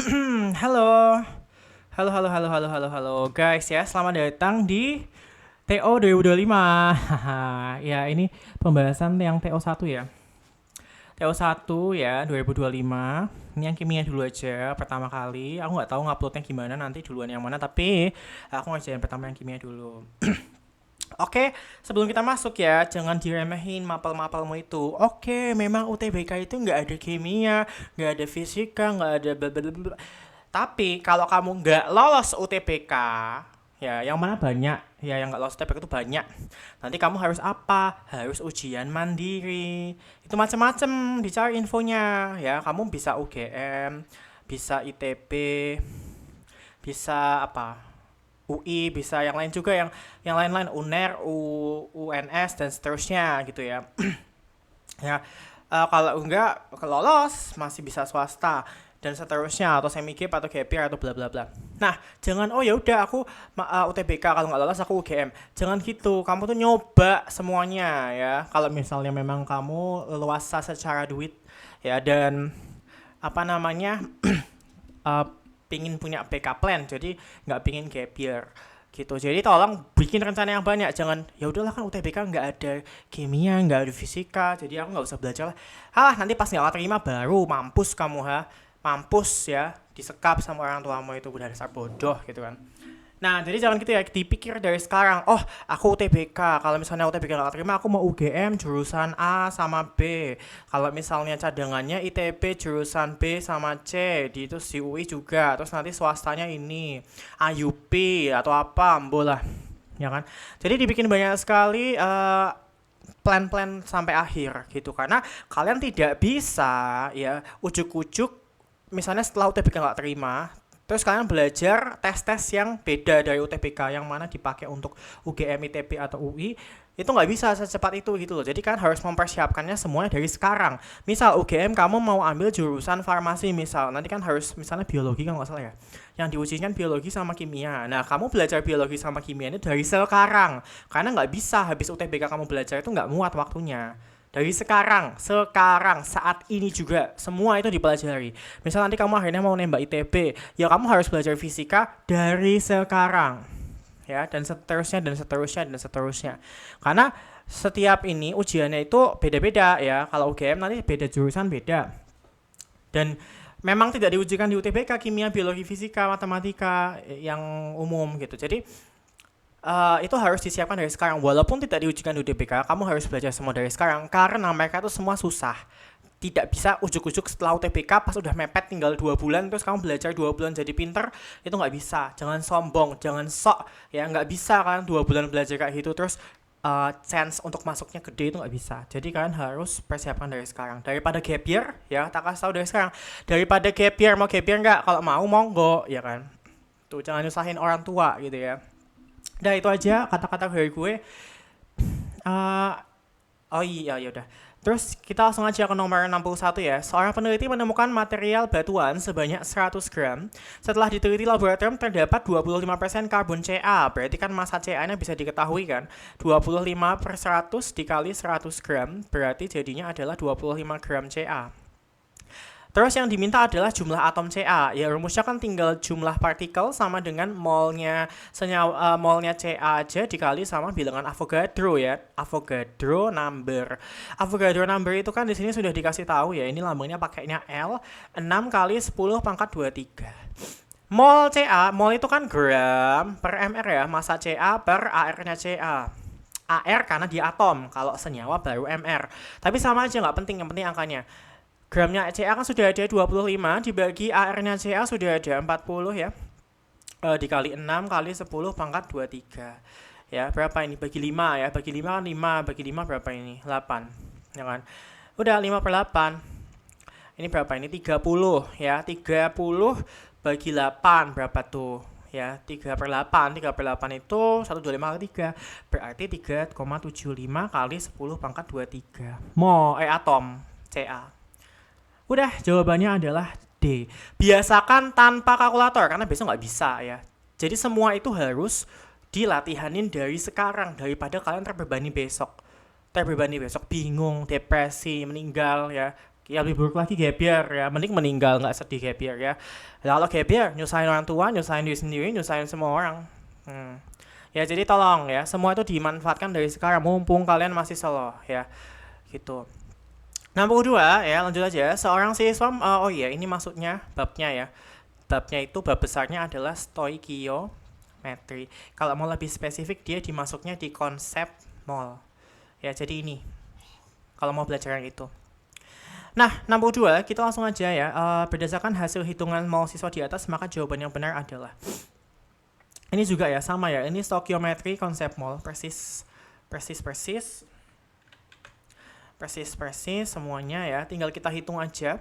Halo, halo guys ya, selamat datang di TO 2025. Haha, ya ini pembahasan yang TO 1 ya. TO 1 ya 2025. Ini yang kimia dulu aja pertama kali. Aku nggak tahu nguploadnya gimana nanti duluan yang mana, tapi aku ngerjain pertama yang kimia dulu. Oke, sebelum kita masuk ya, jangan diremehin mapel-mapelmu itu. Oke, memang UTBK itu nggak ada kimia, nggak ada fisika, nggak ada bla bla bla bla. Tapi kalau kamu nggak lolos UTBK, ya yang mana banyak, ya yang nggak lolos UTBK itu banyak. Nanti kamu harus apa? Harus ujian mandiri. Itu macam-macam, dicari infonya. Ya, kamu bisa UGM, bisa ITB, bisa apa? UI, bisa yang lain juga, yang lain-lain, UNER, UNS dan seterusnya gitu ya. Ya, kalau enggak lolos masih bisa swasta dan seterusnya, atau semi gap atau gap year atau bla bla bla. Nah, jangan oh ya udah aku UTBK, kalau nggak lolos aku UGM. Jangan gitu. Kamu tuh nyoba semuanya ya. Kalau misalnya memang kamu luasa secara duit ya, dan apa namanya uh, pingin punya backup plan, jadi nggak pingin gap year gitu. Jadi tolong bikin rencana yang banyak, jangan ya udahlah kan UTBK nggak ada kimia, nggak ada fisika, jadi aku nggak usah belajar lah. Nanti pas nggak terima baru mampus kamu, mampus ya, disekap sama orang tuamu, itu udah dasar bodoh gitu kan. Nah, jadi jangan gitu ya, dipikir dari sekarang. Oh, aku UTBK. Kalau misalnya UTBK nggak terima, aku mau UGM jurusan A sama B. Kalau misalnya cadangannya ITB jurusan B sama C, di itu si UI juga. Terus nanti swastanya ini IUP atau apa, bola, ya kan? Jadi dibikin banyak sekali plan-plan sampai akhir gitu, karena kalian tidak bisa ya ujuk-ujuk misalnya setelah UTBK nggak terima, terus kalian belajar tes-tes yang beda dari UTBK yang mana dipakai untuk UGM, ITB atau UI, itu nggak bisa secepat itu gitu loh. Jadi kan harus mempersiapkannya semuanya dari sekarang. Misal UGM kamu mau ambil jurusan farmasi, misal nanti kan harus misalnya biologi kan nggak salah ya, yang diujikan biologi sama kimia. Nah, kamu belajar biologi sama kimia ini dari sekarang, karena nggak bisa habis UTBK kamu belajar, itu nggak muat waktunya. Dari sekarang saat ini juga semua itu dipelajari. Misal nanti kamu akhirnya mau nembak ITB, ya kamu harus belajar fisika dari sekarang, ya, dan seterusnya dan seterusnya dan seterusnya. Karena setiap ini ujiannya itu beda-beda ya. Kalau UGM nanti beda jurusan beda, dan memang tidak diujikan di UTBK kimia, biologi, fisika, matematika yang umum gitu. Jadi itu harus disiapkan dari sekarang. Walaupun tidak diujikan di UTBK, kamu harus belajar semua dari sekarang, karena mereka itu semua susah. Tidak bisa ujuk-ujuk setelah UTBK pas udah mepet tinggal 2 bulan terus kamu belajar 2 bulan jadi pinter, itu nggak bisa. Jangan sombong, jangan sok ya, nggak bisa kan 2 bulan belajar kayak gitu terus chance untuk masuknya gede, itu nggak bisa. Jadi kalian harus persiapkan dari sekarang daripada gap year ya. Tak kasih tahu dari sekarang, daripada gap year. Mau gap year nggak? Kalau mau monggo ya kan. Tuh, jangan nyusahin orang tua gitu ya. Udah itu aja kata-kata dari gue. Eh, oh iya, ya udah. Terus kita langsung aja ke nomor 61 ya. Seorang peneliti menemukan material batuan sebanyak 100 gram. Setelah diteliti laboratorium terdapat 25% karbon Ca. Berarti kan massa Ca-nya bisa diketahui kan. 25 per 100 dikali 100 gram. Berarti jadinya adalah 25 gram Ca. Terus yang diminta adalah jumlah atom Ca. Ya rumusnya kan tinggal jumlah partikel sama dengan molnya senyawa, molnya Ca aja dikali sama bilangan Avogadro ya. Avogadro number. Avogadro number itu kan di sini sudah dikasih tahu ya. Ini lambangnya pakainya L, 6 kali 10 pangkat 23. Mol Ca, mol itu kan gram per mr ya, massa Ca per AR-nya Ca. AR karena di atom, kalau senyawa baru mr. Tapi sama aja, nggak penting, yang penting angkanya. Gramnya Ca kan sudah ada 25, dibagi AR-nya Ca sudah ada 40 ya. Dikali 6 kali 10 pangkat 23. Ya, berapa ini? Bagi 5 ya. Bagi 5 kan 5, bagi 5 berapa ini? 8. Ya kan? Udah 5 per 8. Ini berapa ini? 30 ya. 30 bagi 8 berapa tuh? Ya, 3 per 8. 3 per 8 itu 125 kali 3. Berarti 3,75 kali 10 pangkat 23. Atom Ca. Udah, jawabannya adalah D. Biasakan tanpa kalkulator, karena besok nggak bisa ya. Jadi semua itu harus dilatihanin dari sekarang, daripada kalian terbebani besok. Terbebani besok, bingung, depresi, meninggal ya. Ya lebih buruk lagi gap year ya, mending meninggal nggak sedih gap year ya. Nah, kalau gap year nyusahin orang tua, nyusahin diri sendiri, nyusahin semua orang. Ya jadi tolong ya, semua itu dimanfaatkan dari sekarang mumpung kalian masih slow ya, gitu. 62 ya, lanjut aja. Seorang siswa, oh iya ini maksudnya babnya ya. Babnya itu bab besarnya adalah stoikiometri. Kalau mau lebih spesifik dia dimasuknya di konsep mol. Ya jadi ini. Kalau mau belajar yang itu. Nah, 62 kita langsung aja ya. Berdasarkan hasil hitungan mol siswa di atas, maka jawaban yang benar adalah ini juga ya, sama ya. Ini stoikiometri konsep mol, persis semuanya ya. Tinggal kita hitung aja.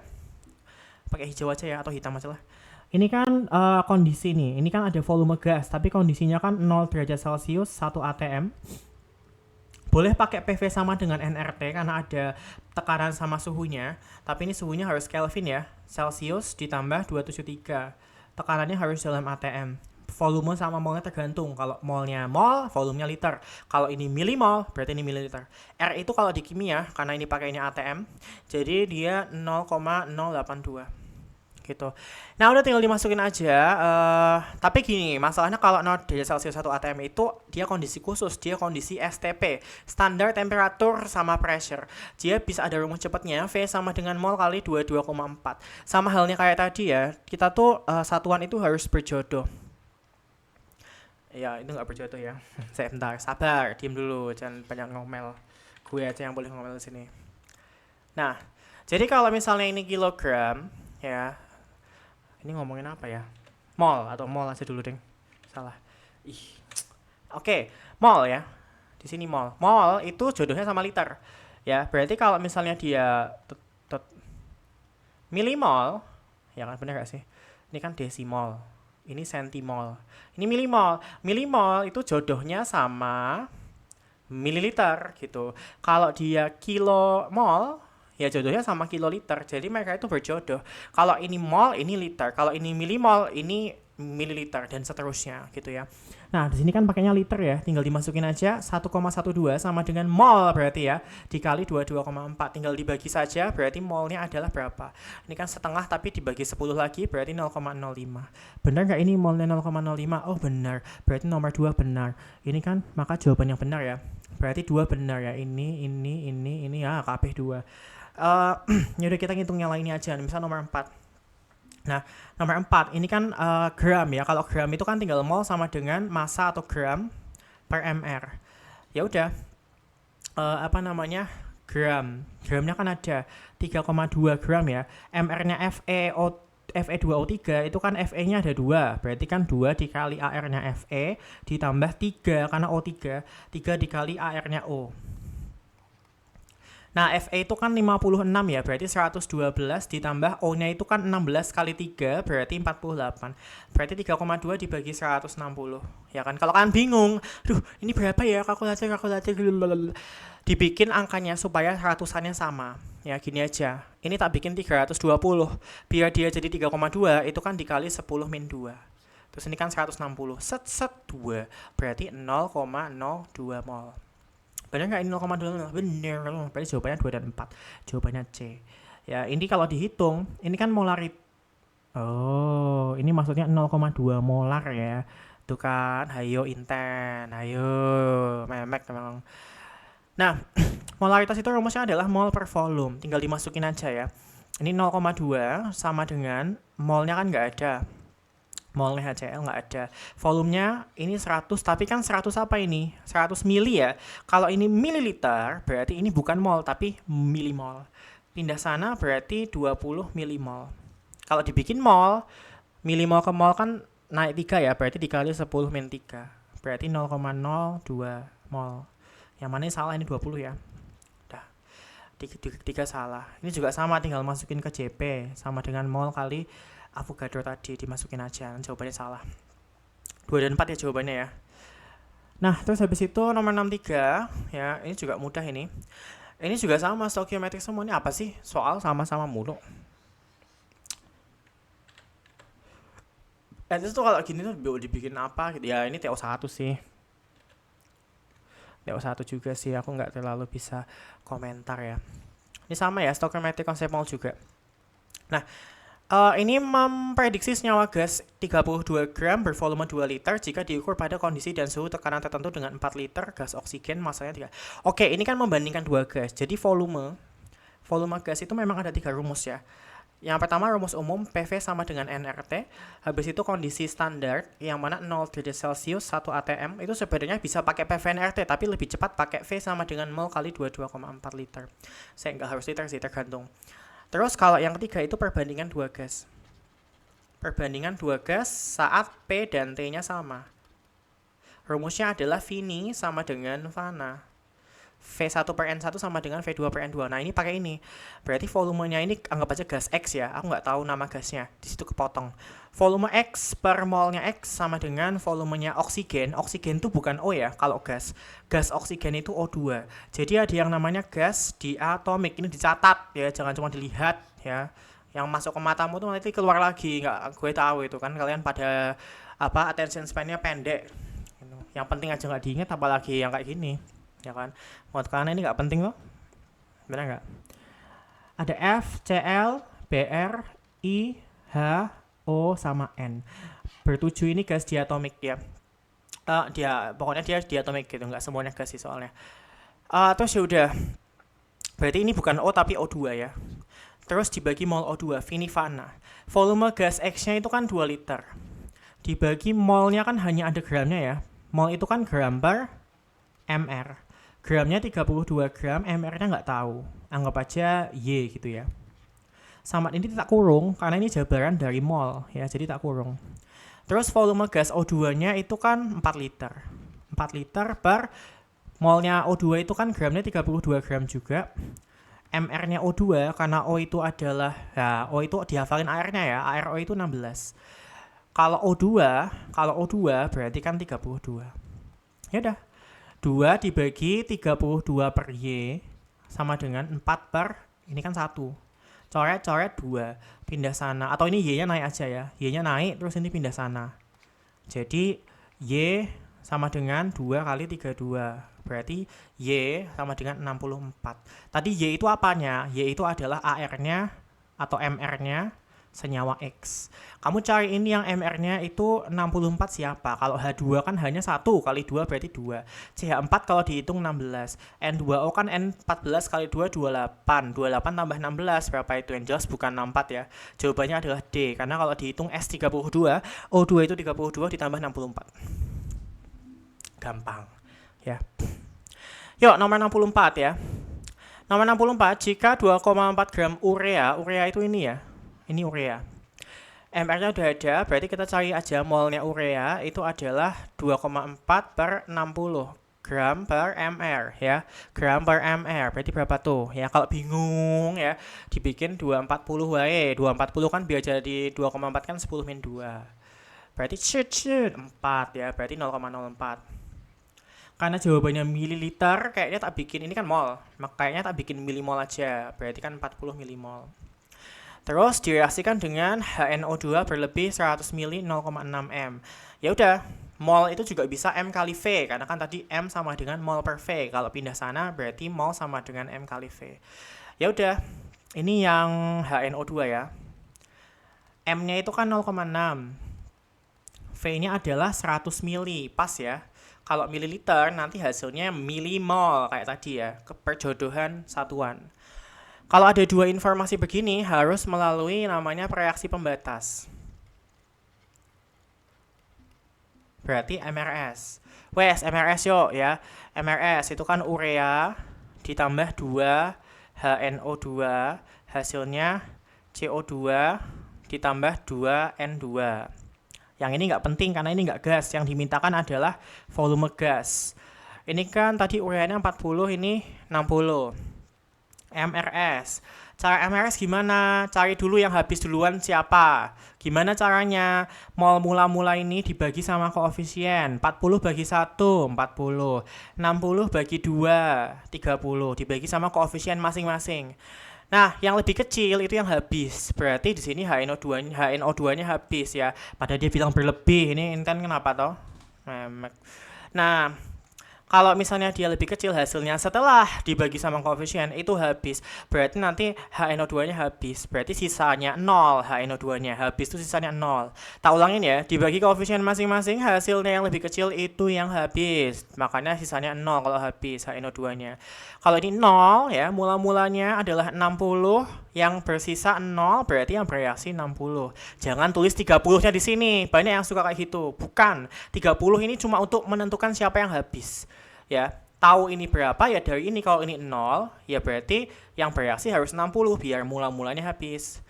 Pakai hijau aja ya atau hitam aja lah. Ini kan kondisi nih. Ini kan ada volume gas, tapi kondisinya kan 0 derajat Celcius 1 atm. Boleh pakai PV sama dengan nRT karena ada tekanan sama suhunya, tapi ini suhunya harus Kelvin ya, Celsius ditambah 273. Tekanannya harus dalam atm. Volume sama molnya tergantung. Kalau molnya mol, volumenya liter. Kalau ini milimol, berarti ini mililiter. R itu kalau di kimia, karena ini pakainya atm, jadi dia 0,082. Gitu. Nah udah tinggal dimasukin aja. Tapi gini, masalahnya kalau 0 derajat Celcius 1 atm itu dia kondisi khusus, dia kondisi STP, standar temperatur sama pressure. Dia bisa ada rumus cepatnya, V sama dengan mol kali 22,4. Sama halnya kayak tadi ya, kita tuh satuan itu harus berjodoh. Ya itu nggak berjodoh ya. Sebentar, sabar, diem dulu, jangan banyak ngomel. Gue aja yang boleh ngomel di sini. Nah, jadi kalau misalnya ini kilogram, ya. Ini ngomongin apa ya? Mol atau mol aja dulu, deng. Salah. Oke, mol ya. Di sini mol. Mol itu jodohnya sama liter. Ya, berarti kalau misalnya dia milimol, ya kan benar gak sih? Ini kan desimol. Ini sentimol. Ini milimol. Milimol itu jodohnya sama mililiter gitu. Kalau dia kilomol, ya jodohnya sama kiloliter. Jadi mereka itu berjodoh. Kalau ini mol, ini liter. Kalau ini milimol, ini mililiter dan seterusnya gitu ya. Nah, di sini kan pakainya liter ya. Tinggal dimasukin aja 1,12 sama dengan mol berarti ya. Dikali 22,4. Tinggal dibagi saja berarti molnya adalah berapa. Ini kan setengah tapi dibagi 10 lagi berarti 0,05. Benar nggak ini molnya 0,05? Oh benar. Berarti nomor 2 benar. Ini kan maka jawaban yang benar ya. Berarti 2 benar ya. Ini ya KB 2. Yaudah kita ngitung yang lainnya aja. Misal nomor 4. Nah, nomor 4 ini kan gram ya. Kalau gram itu kan tinggal mol sama dengan massa atau gram per mr. Ya udah. Gram. Gramnya kan ada 3,2 gram ya. MR-nya Fe2O3 itu kan Fe-nya ada 2. Berarti kan 2 dikali AR-nya Fe ditambah 3 karena O3. 3 dikali AR-nya O. Nah, Fe itu kan 56 ya, berarti 112 ditambah O-nya itu kan 16 kali 3, berarti 48. Berarti 3,2 dibagi 160. Ya kan, kalau kalian bingung, duh ini berapa ya, kalkulator, dibikin angkanya supaya ratusannya sama. Ya gini aja, ini tak bikin 320, biar dia jadi 3,2, itu kan dikali 10 min 2. Terus ini kan 160, set 2, berarti 0,02 mol. Benar nggak ini 0,2? Benar. Berarti jawabannya 2 dan 4. Jawabannya C. Ya, ini kalau dihitung, ini kan molarit. Oh, ini maksudnya 0,2 molar ya. Tuh kan, hayo inten, hayo memek memang. Nah, molaritas itu rumusnya adalah mol per volume. Tinggal dimasukin aja ya. Ini 0,2 sama dengan molnya kan nggak ada. Molnya HCl nggak ada. Volumenya ini 100, tapi kan 100 apa ini? 100 mili ya. Kalau ini mililiter, berarti ini bukan mol, tapi milimol. Pindah sana berarti 20 milimol. Kalau dibikin mol, milimol ke mol kan naik 3 ya, berarti dikali 10 min 3. Berarti 0,02 mol. Yang mana salah ini 20 ya. Udah. 3 salah. Ini juga sama, tinggal masukin ke JP. Sama dengan mol kali Avogadro tadi, dimasukin aja. Jawabannya salah. 2 dan 4 ya jawabannya ya. Nah, terus habis itu nomor 63 ya, ini juga mudah ini. Ini juga sama stoikiometrik semua. Ini apa sih? Soal sama-sama mulu. Itu tuh kalau gini tuh dibikin apa gitu. Ya, ini TO1 sih. TO1 juga sih, aku nggak terlalu bisa komentar ya. Ini sama ya, stoichiometric concept mole juga. Nah, ini memprediksi senyawa gas 32 gram bervolume 2 liter jika diukur pada kondisi dan suhu tekanan tertentu dengan 4 liter gas oksigen masanya 3. Oke, ini kan membandingkan dua gas. Jadi volume gas itu memang ada 3 rumus ya. Yang pertama rumus umum PV sama dengan nRT. Habis itu kondisi standar yang mana 0 derajat Celcius 1 atm itu sebenarnya bisa pakai PV nRT tapi lebih cepat pakai V sama dengan mol kali 22,4 liter. Saya nggak harus liter sih, tergantung. Terus kalau yang ketiga itu perbandingan dua gas. Perbandingan dua gas saat P dan T-nya sama. Rumusnya adalah Vini sama dengan Vana. V1 per N1 sama dengan V2 per N2. Nah, ini pakai ini. Berarti volumenya ini anggap aja gas X ya. Aku nggak tahu nama gasnya. Di situ kepotong. Volume X per molnya X sama dengan volumenya oksigen. Oksigen itu bukan O ya kalau gas. Gas oksigen itu O2. Jadi ada yang namanya gas diatomik. Ini dicatat ya, jangan cuma dilihat ya. Yang masuk ke matamu tuh nanti keluar lagi. Nggak, gue tahu itu kan kalian pada attention span-nya pendek. Yang penting aja nggak diingat, apalagi yang kayak gini. Ya kan, buat kalian ini nggak penting loh, benar nggak? Ada F, Cl, Br, I, H, O sama N. Bertujuh ini gas diatomik ya. Pokoknya dia diatomik gitu, nggak semuanya gas sih soalnya. Terus ya udah, berarti ini bukan O tapi O2 ya. Terus dibagi mol O2, Vini Vana. Volume gas X-nya itu kan 2 liter. Dibagi molnya kan hanya ada gramnya ya. Mol itu kan gram per mr. Gramnya 32 gram, mr-nya nggak tahu. Anggap aja Y gitu ya. Sama ini tak kurung, karena ini jabaran dari mol ya, jadi tak kurung. Terus volume gas O2-nya itu kan 4 liter. 4 liter per molnya O2 itu kan gramnya 32 gram juga. MR-nya O2, karena O itu adalah, ya O itu dihafalin airnya ya, air O itu 16. Kalau O2 berarti kan 32. Ya udah. 2 dibagi 32 per Y sama dengan 4 per, ini kan 1. Coret 2, pindah sana. Atau ini Y-nya naik aja ya. Y-nya naik, terus ini pindah sana. Jadi, Y sama dengan 2 kali 32. Berarti Y sama dengan 64. Tadi Y itu apanya? Y itu adalah AR-nya atau MR-nya senyawa X. Kamu cari ini yang MR-nya itu 64 siapa? Kalau H2 kan hanya 1 kali 2 berarti 2. CH4 kalau dihitung 16. N2O kan N14 kali 2 28. 28 tambah 16 berapa itu? Yang jelas bukan 64 ya. Jawabannya adalah D. Karena kalau dihitung S32, O2 itu 32 ditambah 64. Gampang. Ya. Yuk, nomor 64 ya. Nomor 64, jika 2,4 gram urea itu ini ya. Ini urea. MR-nya udah ada, berarti kita cari aja molnya urea itu adalah 2,4 per 60 gram per mr ya. Gram per mr, berarti berapa tuh? Ya kalau bingung ya, dibikin 240 wae. 240 kan biar jadi 2,4 kan 10 min 2. Berarti 4 ya, berarti 0,04. Karena jawabannya mililiter, kayaknya tak bikin, ini kan mol, makanya tak bikin milimol aja, berarti kan 40 milimol. Terus direaksikan dengan HNO2 berlebih 100 ml 0,6 m. Ya udah, mol itu juga bisa M kali V, karena kan tadi M sama dengan mol per V. Kalau pindah sana berarti mol sama dengan M kali V. Ya udah, ini yang HNO2 ya. M-nya itu kan 0,6. V-nya adalah 100 mili, pas ya. Kalau mililiter nanti hasilnya milimol kayak tadi ya, keperjodohan satuan. Kalau ada dua informasi begini, harus melalui namanya reaksi pembatas. Berarti MRS. Wes, MRS yuk ya. MRS itu kan urea ditambah 2 HNO2, hasilnya CO2 ditambah 2 N2. Yang ini nggak penting karena ini nggak gas. Yang dimintakan adalah volume gas. Ini kan tadi ureanya 40, ini 60. MRS. Cara MRS gimana? Cari dulu yang habis duluan siapa. Gimana caranya? Mol mula-mula ini dibagi sama koefisien. 40 bagi 1, 40. 60 bagi 2, 30. Dibagi sama koefisien masing-masing. Nah, yang lebih kecil itu yang habis. Berarti di sini HNO2-nya habis ya. Padahal dia bilang berlebih. Ini kan kenapa toh? Nah, Kalau misalnya dia lebih kecil hasilnya setelah dibagi sama koefisien itu habis. Berarti nanti HNO2-nya habis. Berarti sisanya 0, HNO2-nya habis itu sisanya 0. Tak ulangin ya, dibagi koefisien masing-masing hasilnya yang lebih kecil itu yang habis. Makanya sisanya 0 kalau habis HNO2-nya. Kalau ini 0 ya, mula-mulanya adalah 60, yang bersisa 0 berarti yang bereaksi 60. Jangan tulis 30-nya di sini. Banyak yang suka kayak gitu. Bukan. 30 ini cuma untuk menentukan siapa yang habis. Ya, tahu ini berapa ya dari ini. Kalau ini 0, ya berarti yang bereaksi harus 60 biar mula-mulanya habis.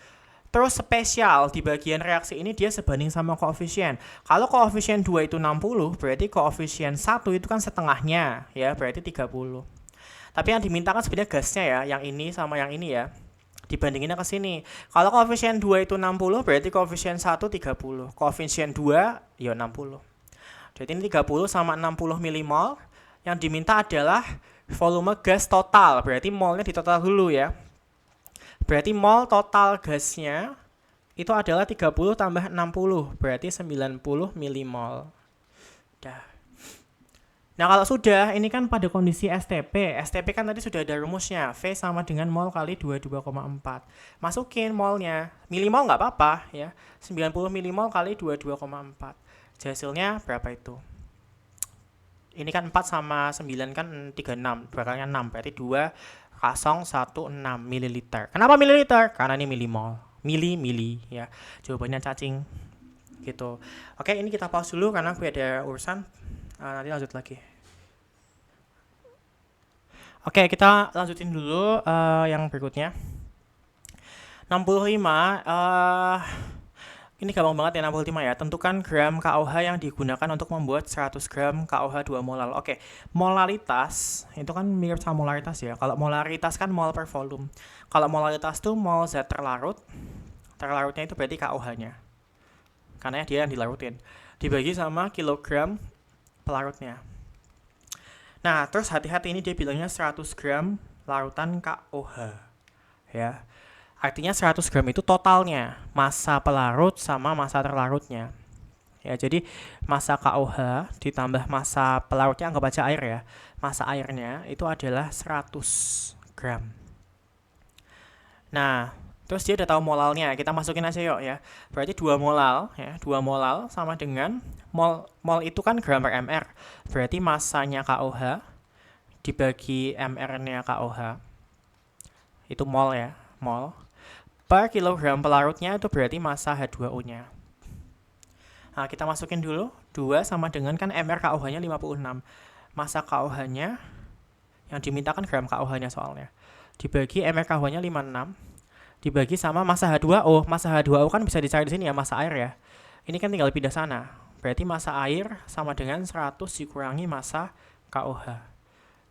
Terus spesial di bagian reaksi ini dia sebanding sama koefisien. Kalau koefisien 2 itu 60, berarti koefisien 1 itu kan setengahnya, ya berarti 30. Tapi yang dimintakan sebenarnya gasnya ya, yang ini sama yang ini ya. Dibandinginnya ke sini. Kalau koefisien 2 itu 60, berarti koefisien 1 30. Koefisien 2 ya 60. Jadi ini 30 sama 60 milimol. Yang diminta adalah volume gas total. Berarti molnya ditotal dulu ya. Berarti mol total gasnya itu adalah 30 tambah 60. Berarti 90 milimol. Dah. Nah kalau sudah, ini kan pada kondisi STP. STP kan tadi sudah ada rumusnya. V sama dengan mol kali 22,4. Masukin molnya. Milimol nggak apa-apa ya. 90 milimol kali 22,4. Hasilnya berapa itu? Ini kan 4 sama 9 kan 36. 2 kali 6. Berarti 2016 mililiter. Kenapa mililiter? Karena ini milimol. Mili ya. Jawabannya cacing. Gitu. Oke, ini kita pause dulu karena gue ada urusan. Nanti lanjut lagi. Oke, kita lanjutin dulu yang berikutnya. 65, ini gampang banget ya 65 ya. Tentukan gram KOH yang digunakan untuk membuat 100 gram KOH 2 molal. Oke, molaritas itu kan mirip sama molaritas ya. Kalau molaritas kan mol per volume. Kalau molaritas tuh mol zat terlarut. Terlarutnya itu berarti KOH-nya. Karena dia yang dilarutin. Dibagi sama kilogram pelarutnya. Nah, terus hati-hati ini dia bilangnya 100 gram larutan KOH. Ya. Artinya 100 gram itu totalnya, massa pelarut sama massa terlarutnya. Ya, jadi massa KOH ditambah massa pelarutnya, anggap aja air ya. Massa airnya itu adalah 100 gram. Nah, terus dia udah tahu molalnya, kita masukin aja yuk ya. Berarti 2 molal ya, 2 molal sama dengan mol itu kan gram per mr. Berarti massanya KOH dibagi mr-nya KOH. Itu mol ya, mol. Per kilogram pelarutnya itu berarti massa H2O-nya. Nah, kita masukin dulu 2 sama dengan kan mr KOH-nya 56. Massa KOH-nya yang dimintakan gram KOH-nya soalnya. Dibagi mr KOH-nya 56. Dibagi sama massa H2O. Massa H2O kan bisa dicari di sini ya, massa air ya. Ini kan tinggal pindah sana. Berarti massa air sama dengan 100 dikurangi massa KOH.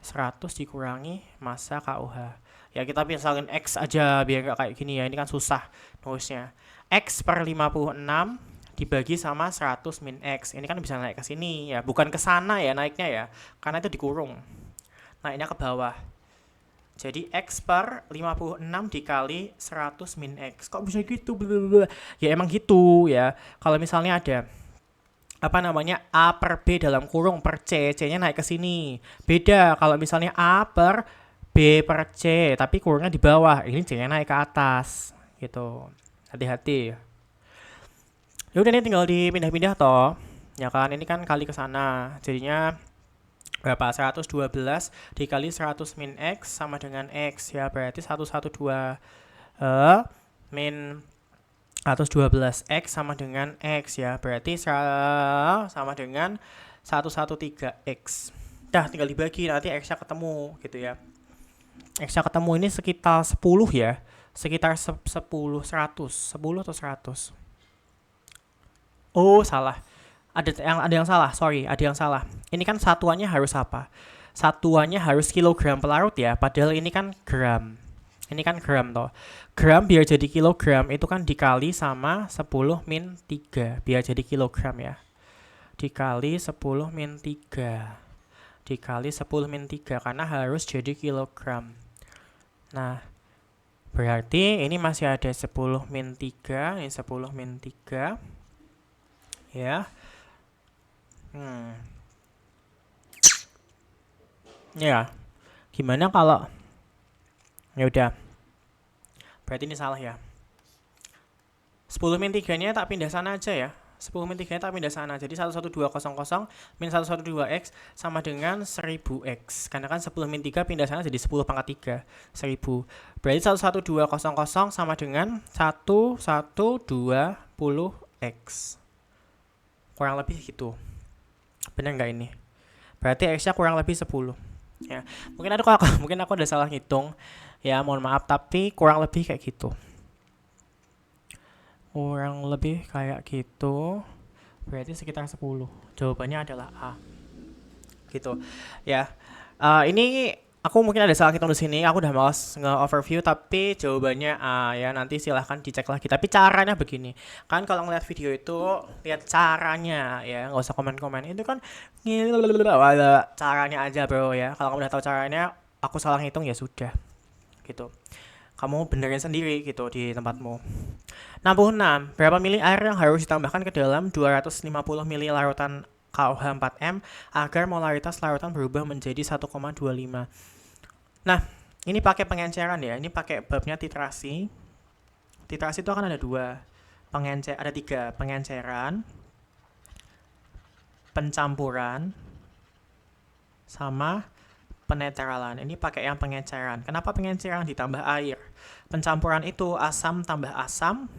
100 dikurangi massa KOH. Ya kita misalkan X aja biar nggak kayak gini ya. Ini kan susah nulisnya. X per 56 dibagi sama 100 min X. Ini kan bisa naik ke sini ya. Bukan ke sana ya naiknya ya. Karena itu dikurung. Naiknya ke bawah. Jadi X per 56 dikali 100 min X. Kok bisa gitu? Blablabla. Ya emang gitu ya. Kalau misalnya ada apa namanya A per B dalam kurung per C, C-nya naik ke sini. Beda kalau misalnya A per B per C, tapi kurungnya di bawah. Ini C-nya naik ke atas gitu. Hati-hati. Ya udah ini tinggal dipindah-pindah toh. Ya kan, ini kan kali ke sana. Jadinya berapa? 112 dikali 100 min X sama dengan X ya, berarti 112 min 112X sama dengan X ya, berarti sama dengan 113X. Dah tinggal dibagi, nanti X-nya ketemu gitu ya. X-nya ketemu ini sekitar 10 ya, sekitar 10, 100, 10 atau 100. Oh salah, ada yang salah, sorry, ada yang salah. Ini kan satuannya harus apa? Satuannya harus kilogram pelarut ya, padahal ini kan gram. Ini kan gram toh. Gram biar jadi kilogram itu kan dikali sama 10 min 3 biar jadi kilogram ya. Dikali 10 min 3. Dikali 10 min 3 karena harus jadi kilogram. Nah, berarti ini masih ada 10 min 3, ini 10 min 3. Ya. Ya, gimana kalau ya udah. Berarti ini salah ya. 10 min 3-nya tak pindah sana aja ya. 10 min 3-nya tak pindah sana. Jadi 11200 min 112x sama dengan 1000x. Karena kan 10 min 3 pindah sana jadi 10 pangkat 3. 1000. Berarti 11200 sama dengan 1120x. Kurang lebih gitu. Bener nggak ini? Berarti x-nya kurang lebih 10. Ya, mungkin aku udah salah ngitung. Ya, mohon maaf tapi kurang lebih kayak gitu. Kurang lebih kayak gitu. Berarti sekitar 10. Jawabannya adalah A. Gitu. Ya. Ini aku mungkin ada salah hitung di sini. Aku udah malas nge-overview tapi jawabannya A ya. Nanti silahkan dicek lagi. Tapi caranya begini. Kan kalau ngeliat video itu lihat caranya ya, nggak usah komen-komen. Itu kan caranya aja, bro ya. Kalau kamu udah tahu caranya, aku salah ngitung ya sudah. Gitu. Kamu benerin sendiri gitu di tempatmu. 66. Berapa mili air yang harus ditambahkan ke dalam 250 mili larutan KOH 4M agar molaritas larutan berubah menjadi 1,25. Nah, ini pakai pengenceran ya. Ini pakai babnya titrasi. Titrasi itu akan ada dua. Ada tiga. Pengenceran, pencampuran, sama penetralan. Ini pakai yang pengenceran. Kenapa pengenceran ditambah air? Pencampuran itu asam tambah asam,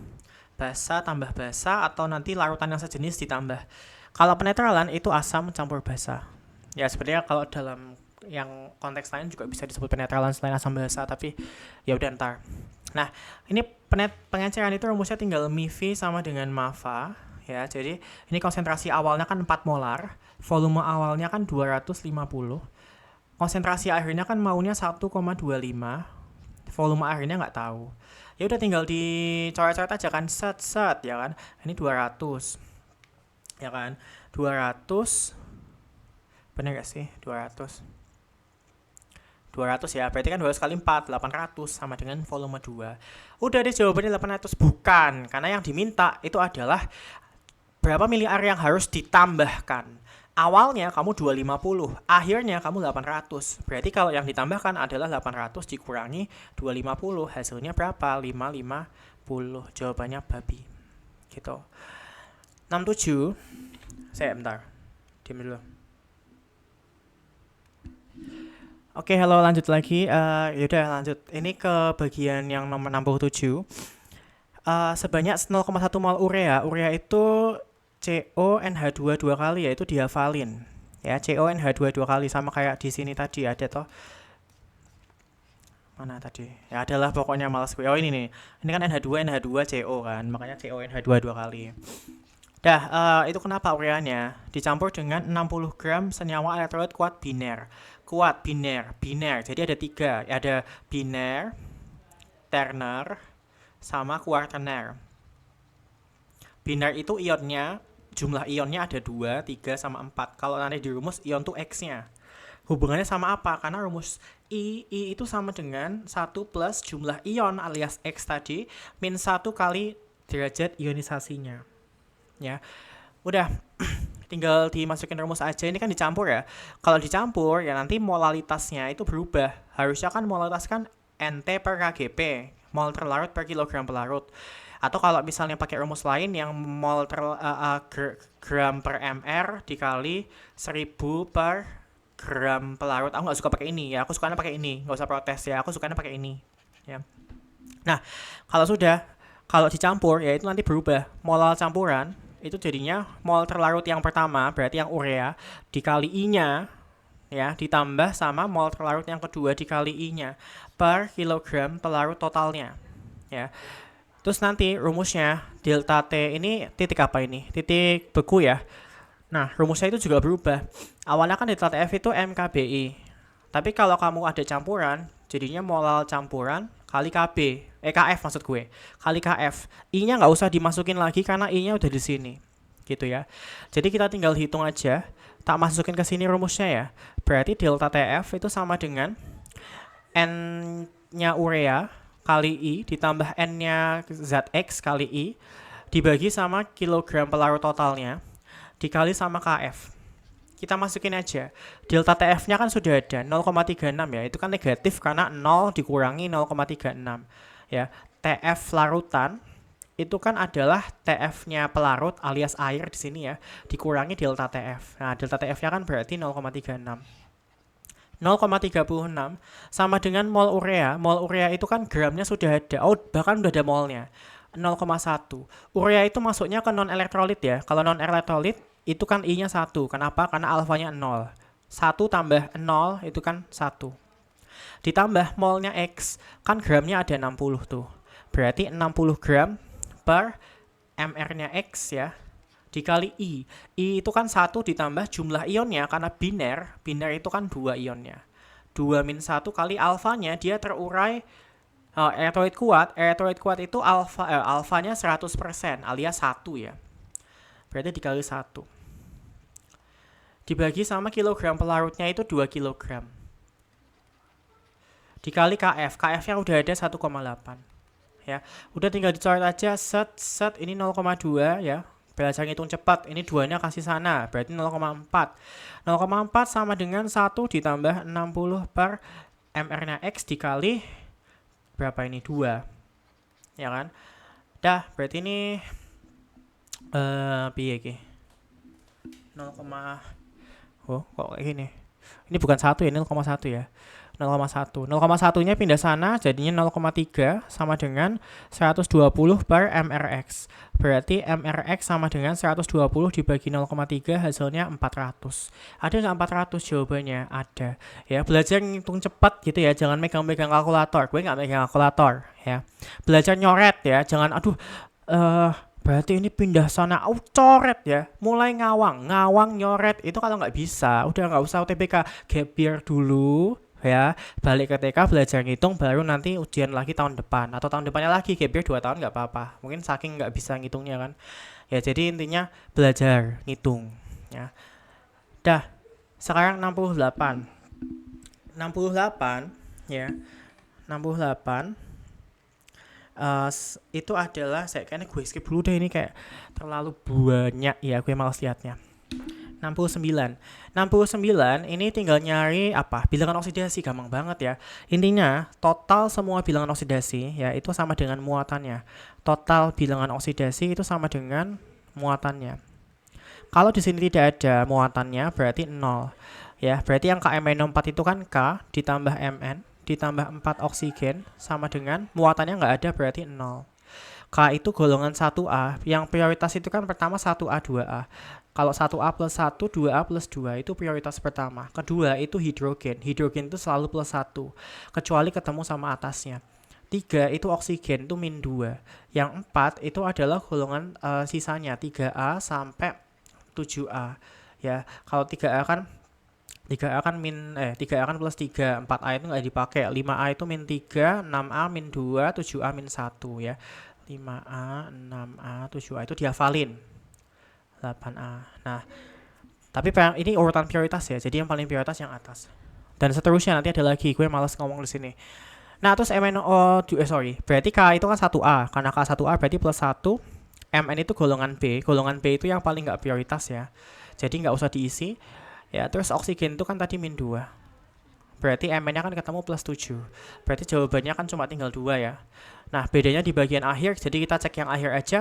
basa tambah basa, atau nanti larutan yang sejenis ditambah. Kalau penetralan itu asam campur basa. Ya sebenarnya kalau dalam yang konteks lain juga bisa disebut penetralan selain asam basa, tapi ya udah ntar. Nah, ini pengenceran itu rumusnya tinggal MiV sama dengan MAVA ya. Jadi ini konsentrasi awalnya kan 4 molar, volume awalnya kan 250. Konsentrasi akhirnya kan maunya 1,25. Volume akhirnya nggak tahu. Ya udah tinggal dicoret-coret aja kan, set ya kan. Ini 200. Ya kan? 200. Benar gak sih? 200 ya, berarti kan 200 kali 4, 800 sama dengan volume 2. Udah deh jawabannya 800. Bukan, karena yang diminta itu adalah berapa mili air yang harus ditambahkan. Awalnya kamu 250, akhirnya kamu 800. Berarti kalau yang ditambahkan adalah 800 dikurangi 250, hasilnya berapa? 550. Jawabannya babi. Gitu. 67. Saya bentar. Diam dulu. Oke, halo, lanjut lagi. Yaudah lanjut. Ini ke bagian yang nomor 67. Sebanyak 0,1 mol urea. Urea itu CONH2 dua kali, yaitu dihafalin. Ya, CONH2 dua kali sama kayak di sini tadi ada toh. Mana tadi? Ya adalah pokoknya malas gue. Oh ini nih. Ini kan NH2 CO kan, makanya CONH2 dua kali. Dah, itu kenapa ureanya? Dicampur dengan 60 gram senyawa elektrolit kuat biner. Kuat biner. Jadi ada 3, ada biner, terner, sama kuartener. Biner itu ionnya, jumlah ionnya ada 2, 3, sama 4. Kalau nanti dirumus ion tuh X-nya. Hubungannya sama apa? Karena rumus I itu sama dengan 1 plus jumlah ion alias X tadi, min 1 kali derajat ionisasinya. Ya, udah. Tinggal dimasukin rumus aja. Ini kan dicampur ya. Kalau dicampur, ya nanti molalitasnya itu berubah. Harusnya kan molalitas kan NT per KGP, mol terlarut per kilogram pelarut. Atau kalau misalnya pakai rumus lain yang mol gram per mr dikali 1000 per gram pelarut. Aku nggak suka pakai ini ya. Aku sukanya pakai ini. Nggak usah protes ya. Aku sukanya pakai ini. Ya. Nah, kalau dicampur ya itu nanti berubah. Molal campuran itu jadinya mol terlarut yang pertama, berarti yang urea, dikali I-nya ya, ditambah sama mol terlarut yang kedua dikali I-nya per kilogram pelarut totalnya. Ya. Terus nanti rumusnya delta T ini titik apa ini? Titik beku ya. Nah, rumusnya itu juga berubah. Awalnya kan delta TF itu MKBI. Tapi kalau kamu ada campuran, jadinya molal campuran kali KB. KF maksud gue. Kali KF. I-nya nggak usah dimasukin lagi karena I-nya udah di sini. Gitu ya. Jadi kita tinggal hitung aja. Tak masukin ke sini rumusnya ya. Berarti delta TF itu sama dengan N-nya urea kali I ditambah N-nya ZX kali I dibagi sama kilogram pelarut totalnya dikali sama KF. kita masukin aja. Delta TF-nya kan sudah ada 0,36 ya. Itu kan negatif karena 0 dikurangi 0,36 ya. TF larutan itu kan adalah TF-nya pelarut alias air di sini ya, dikurangi delta TF. Nah, delta TF-nya kan berarti 0,36. 0,36 sama dengan mol urea. Mol urea itu kan gramnya sudah ada. Oh, bahkan udah ada molnya. 0,1. Urea itu masuknya ke non elektrolit ya. Kalau non elektrolit itu kan I-nya 1. Kenapa? Karena alfanya 0. 1 tambah 0 itu kan 1. Ditambah molnya X, kan gramnya ada 60 tuh. Berarti 60 gram per mR-nya X ya. Dikali I. I itu kan 1 ditambah jumlah ionnya karena biner. Biner itu kan 2 ionnya. 2 min 1 kali alfanya dia terurai. Elektrolit kuat itu alfanya 100% alias 1 ya. Berarti dikali 1. Dibagi sama kilogram pelarutnya itu 2 kilogram. Dikali KF. KF-nya udah ada 1,8. Ya. Udah tinggal dicoret aja set ini 0,2 ya. Belajar ngitung cepat. Ini 2-nya kasih sana, berarti 0,4. 0,4 sama dengan 1 ditambah 60 per mR-nya X dikali berapa ini? 2. Ya kan? Dah, berarti ini piye iki? 0, oh, kok kayak gini? Ini bukan 1 ya, 0,1 ya. 0,1. 0,1-nya pindah sana jadinya 0,3 sama dengan 120 per mRx. Berarti mRx sama dengan 120 dibagi 0,3 hasilnya 400. Ada nggak 400 jawabannya? Ada. Ya, belajar ngitung cepat gitu ya, jangan megang-megang kalkulator. Gue nggak megang kalkulator ya. Belajar nyoret ya, jangan berarti ini pindah sana, coret ya. Mulai ngawang nyoret itu kalau nggak bisa, udah nggak usah UTBK, gap year dulu ya, balik ke TK belajar ngitung, baru nanti ujian lagi tahun depan atau tahun depannya lagi gap year 2 tahun nggak apa-apa, mungkin saking nggak bisa ngitungnya kan ya. Jadi intinya belajar ngitung ya. Dah, sekarang 68 ya. 68 itu adalah, saya kayaknya gue skip dulu deh, ini kayak terlalu banyak ya, gue malas liatnya. 69 ini tinggal nyari apa? Bilangan oksidasi, gampang banget ya. Intinya total semua bilangan oksidasi ya itu sama dengan muatannya. Total bilangan oksidasi itu sama dengan muatannya. Kalau di sini tidak ada muatannya berarti 0 ya. Berarti yang KMNO4 itu kan K ditambah Mn ditambah 4 oksigen sama dengan muatannya nggak ada berarti 0. K itu golongan 1A, yang prioritas itu kan pertama 1A, 2A. Kalau 1A plus 1, 2A plus 2 itu prioritas pertama. Kedua itu hidrogen. Hidrogen itu selalu plus 1, kecuali ketemu sama atasnya. 3 itu oksigen, itu min 2. Yang 4 itu adalah golongan sisanya, 3A sampai 7A. Ya, kalau 3A kan min 3A kan plus 3, 4A itu nggak dipakai, 5A itu min 3, 6A min 2, 7A min 1 ya. 5A, 6A, 7A itu dihafalin. 8A. Nah, tapi ini urutan prioritas ya. Jadi yang paling prioritas yang atas. Dan seterusnya nanti ada lagi. Gue malas ngomong di sini. Nah, terus berarti K itu kan 1A. Karena K 1A berarti plus 1. Mn itu golongan B. Golongan B itu yang paling nggak prioritas ya. Jadi nggak usah diisi. Ya, terus oksigen itu kan tadi min 2. Berarti Mn-nya kan ketemu plus 7. Berarti jawabannya kan cuma tinggal 2 ya. Nah, bedanya di bagian akhir, jadi kita cek yang akhir aja.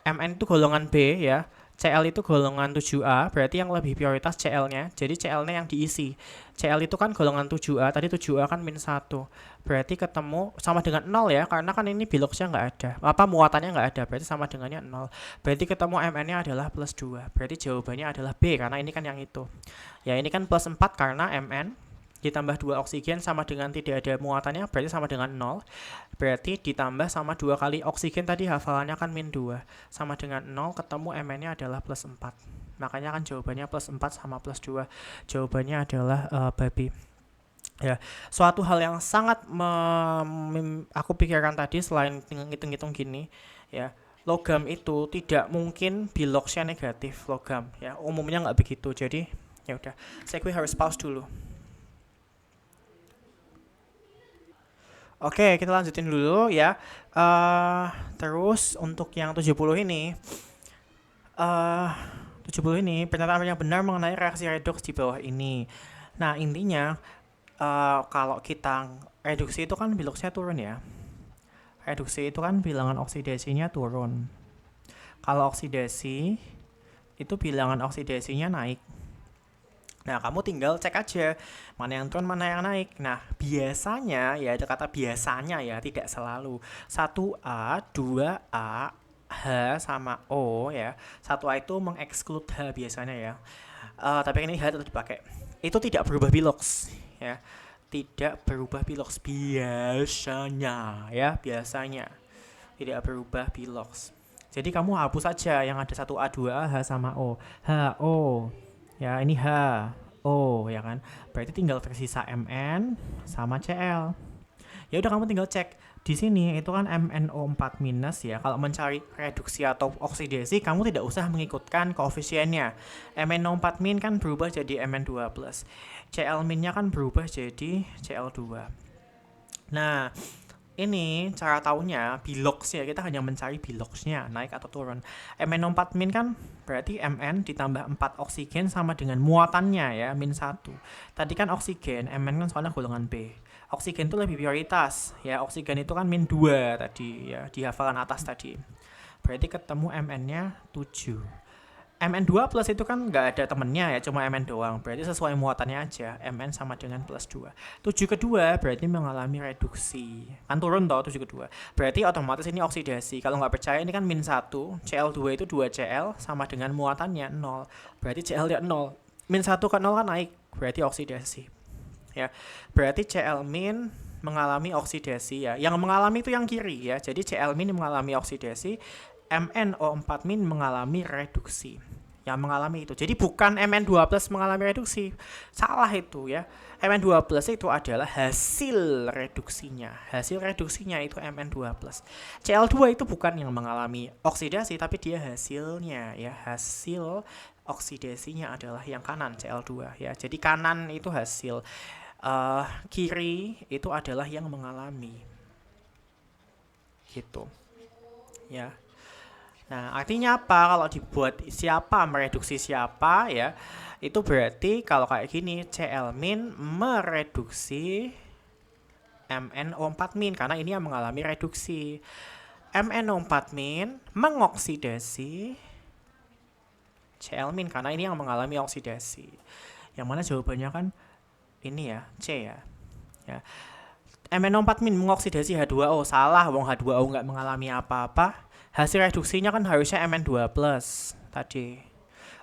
Mn itu golongan B ya. Cl itu golongan 7A, berarti yang lebih prioritas Cl-nya. Jadi Cl-nya yang diisi. Cl itu kan golongan 7A, tadi 7A kan min 1. Berarti ketemu sama dengan 0 ya, karena kan ini biloxnya nggak ada. Muatannya nggak ada, berarti sama dengannya 0. Berarti ketemu Mn-nya adalah plus 2. Berarti jawabannya adalah B, karena ini kan yang itu. Ya, ini kan plus 4 karena Mn ditambah 2 oksigen sama dengan tidak ada muatannya, berarti sama dengan 0. Berarti ditambah sama 2 kali oksigen tadi hafalannya kan min 2. Sama dengan 0, ketemu Mn-nya adalah plus 4. Makanya kan jawabannya plus 4 sama plus 2. Jawabannya adalah babi. Ya, suatu hal yang sangat aku pikirkan tadi selain ngitung-ngitung gini, ya. Logam itu tidak mungkin biloxnya negatif logam, ya. Umumnya nggak begitu. Jadi, ya udah. Saya harus pause dulu. Oke, kita lanjutin dulu ya. Terus untuk yang 70 ini, 70 ini pernyataan yang benar mengenai reaksi redoks di bawah ini. Nah, intinya kalau kita reduksi itu kan biloxnya turun ya. Reduksi itu kan bilangan oksidasinya turun. Kalau oksidasi itu bilangan oksidasinya naik. Nah, kamu tinggal cek aja mana yang turun, mana yang naik. Nah, biasanya ya, ada kata biasanya ya, tidak selalu. 1A, 2A, H sama O ya. 1A itu mengeksklud H biasanya ya. Tapi ini H tetap dipakai. Itu tidak berubah bilox ya. Tidak berubah bilox biasanya ya, biasanya. Tidak berubah bilox. Jadi kamu hapus saja yang ada 1A, 2A, H sama O. H, O. Ya, ini H, O ya kan. Berarti tinggal tersisa Mn sama Cl. Ya udah, kamu tinggal cek. Di sini itu kan MnO4- ya. Kalau mencari reduksi atau oksidasi, kamu tidak usah mengikutkan koefisiennya. MnO4- kan berubah jadi Mn2+. Cl-nya kan berubah jadi Cl2. Nah, ini cara taunya bilox ya, kita hanya mencari biloxnya naik atau turun. MnO4- kan berarti Mn ditambah 4 oksigen sama dengan muatannya ya, -1. Tadi kan oksigen, Mn kan soalnya golongan B. Oksigen itu lebih prioritas ya, oksigen itu kan -2 tadi ya, di hafalan atas tadi. Berarti ketemu Mn-nya 7. Mn2+ itu kan nggak ada temennya ya, cuma Mn doang. Berarti sesuai muatannya aja, Mn sama dengan +2. 7 kedua berarti mengalami reduksi. Kan turun toh 7 kedua. Berarti otomatis ini oksidasi. Kalau nggak percaya, ini kan -1, Cl2 itu 2Cl sama dengan muatannya 0. Berarti Cl-nya 0. -1 ke 0 kan naik, berarti oksidasi. Ya, berarti Cl- mengalami oksidasi ya. Yang mengalami itu yang kiri ya. Jadi Cl- mengalami oksidasi, MnO4- mengalami reduksi. Yang mengalami itu. Jadi bukan Mn2+ mengalami reduksi. Salah itu ya. Mn2+ itu adalah hasil reduksinya. Hasil reduksinya itu Mn2+. Cl2 itu bukan yang mengalami oksidasi, tapi dia hasilnya ya. Hasil oksidasinya adalah yang kanan, Cl2 ya. Jadi kanan itu hasil, kiri itu adalah yang mengalami. Gitu. Ya. Nah, artinya apa? Kalau dibuat siapa mereduksi siapa ya, itu berarti kalau kayak gini, Cl- mereduksi MnO4- karena ini yang mengalami reduksi. MnO4- mengoksidasi Cl- karena ini yang mengalami oksidasi. Yang mana jawabannya kan ini ya, C ya. Ya. MnO4- mengoksidasi H2O. Salah, wong H2O nggak mengalami apa-apa. Hasil reduksinya kan harusnya Mn2+ tadi.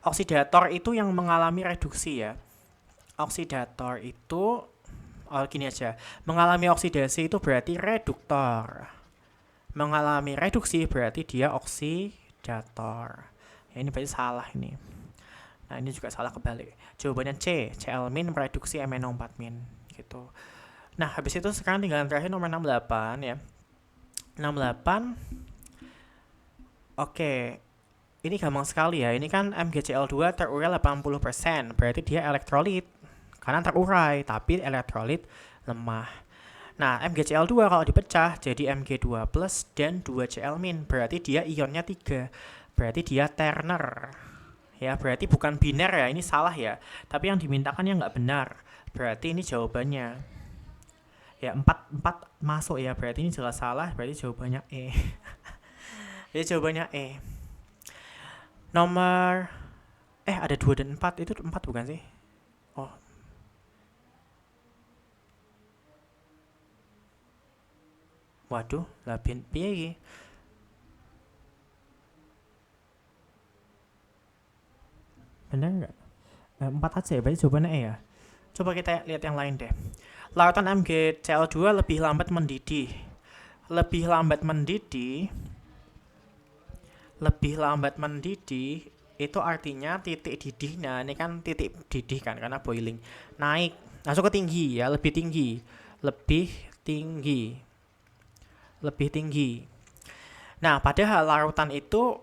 Oksidator itu yang mengalami reduksi ya. Oksidator itu, gini aja, mengalami oksidasi itu berarti reduktor. Mengalami reduksi berarti dia oksidator. Ya, ini berarti salah ini. Nah, ini juga salah kebalik. Jawabannya C, Cl- mereduksi MnO4- gitu. Nah, habis itu sekarang tinggal terakhir nomor 68 ya. 68. Oke, ini gampang sekali ya. Ini kan MgCl2 terurai 80%, berarti dia elektrolit. Karena terurai, tapi elektrolit lemah. Nah, MgCl2 kalau dipecah jadi Mg2+ dan 2Cl-, berarti dia ionnya 3. Berarti dia terner. Ya, berarti bukan biner ya, ini salah ya. Tapi yang dimintakan yang nggak benar. Berarti ini jawabannya. Ya, 4 masuk ya, berarti ini jelas salah, berarti jawabannya E. Jadi jawabannya E. Nomor ada 2 dan 4, itu 4 bukan sih? Oh. Waduh, lah piye iki? Benar enggak? 4 aja ya, berarti jawabannya E ya. Coba kita lihat yang lain deh. Larutan MgCl2 lebih lambat mendidih. Lebih lambat mendidih itu artinya titik didih. Nah, ini kan titik didih kan karena boiling. Naik, masuk ke tinggi ya, lebih tinggi. Nah, padahal larutan itu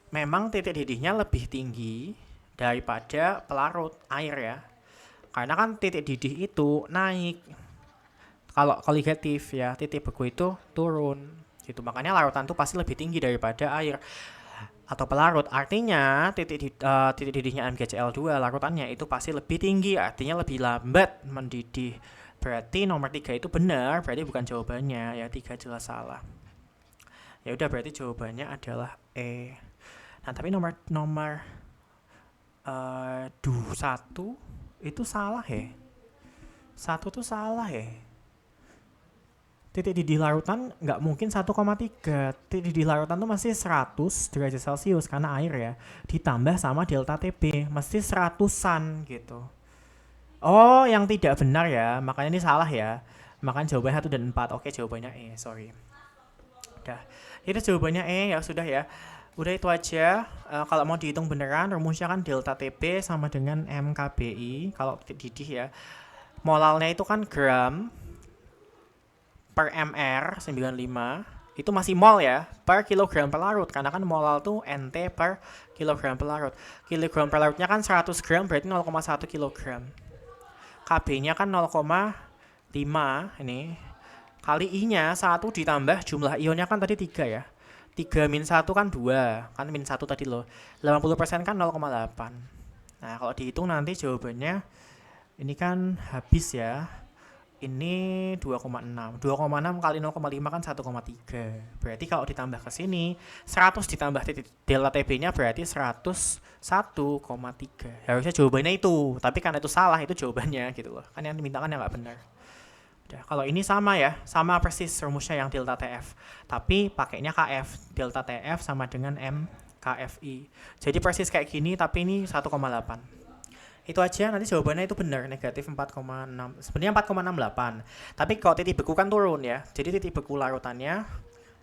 memang titik didihnya lebih tinggi daripada pelarut air ya. Karena kan titik didih itu naik. Kalau koligatif ya, titik beku itu turun. Gitu. Makanya larutan itu pasti lebih tinggi daripada air. atau pelarut, artinya titik didihnya MgCl2 larutannya itu pasti lebih tinggi, artinya lebih lambat mendidih. Berarti nomor 3 itu benar, berarti bukan jawabannya. Ya 3 jelas salah. Ya udah, berarti jawabannya adalah E. Nah, tapi nomor 1 itu salah ya. 1 tuh salah ya. Titik didih larutan nggak mungkin 1,3. Titik didih larutan tuh mesti 100 derajat Celcius karena air ya. Ditambah sama delta TB, mesti 100-an gitu. Oh, yang tidak benar ya. Makanya ini salah ya. Makanya jawabannya 1 dan 4. Oke, jawabannya E, sorry. Udah. Itu jawabannya E, ya sudah ya. Udah itu aja. Kalau mau dihitung beneran, rumusnya kan delta TB sama dengan MKBI. Kalau didih ya. Molalnya itu kan gram per mr 95 itu masih mol ya, per kilogram per larut, karena kan molal tuh nt per kilogram per larut. Kilogram per larutnya kan 100 gram, berarti 0,1 kilogram. KB nya kan 0,5 ini, kali I nya 1 ditambah jumlah ionnya kan tadi 3 ya, 3 min 1 kan 2, kan min 1 tadi loh, 80% kan 0,8. Nah kalau dihitung nanti jawabannya ini kan habis ya. Ini 2,6. 2,6 kali 0,5 kan 1,3. Berarti kalau ditambah ke sini, 100 ditambah delta TB-nya berarti 101,3. Harusnya jawabannya itu, tapi karena itu salah, itu jawabannya gitu loh. Kan yang dimintakan yang nggak benar. Udah, kalau ini sama ya, sama persis rumusnya yang delta TF. Tapi pakainya KF. Delta TF sama dengan M KFI. Jadi persis kayak gini, tapi ini 1,8. Itu aja, nanti jawabannya itu benar, negatif 4,6. Sebenarnya 4,68. Tapi kalau titik beku kan turun ya. Jadi titik beku larutannya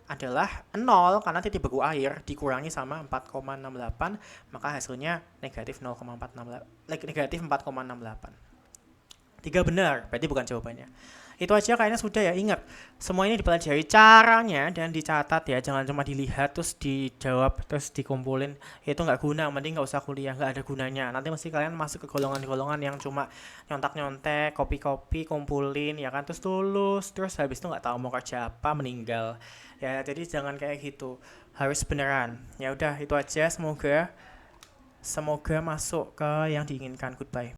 adalah 0 karena titik beku air dikurangi sama 4,68, maka hasilnya negatif 0,468. Negatif 4,68. 3 benar, berarti bukan jawabannya. Itu aja kayaknya sudah ya. Ingat, semua ini dipelajari caranya dan dicatat ya. Jangan cuma dilihat terus dijawab terus dikumpulin. Itu nggak guna, mending nggak usah kuliah, nggak ada gunanya. Nanti mesti kalian masuk ke golongan-golongan yang cuma nyontak-nyontek, copy-copy, kumpulin ya kan, terus lulus, terus habis itu nggak tahu mau kerja apa, meninggal. Ya jadi jangan kayak gitu. Harus beneran. Ya udah, itu aja, semoga masuk ke yang diinginkan. Goodbye.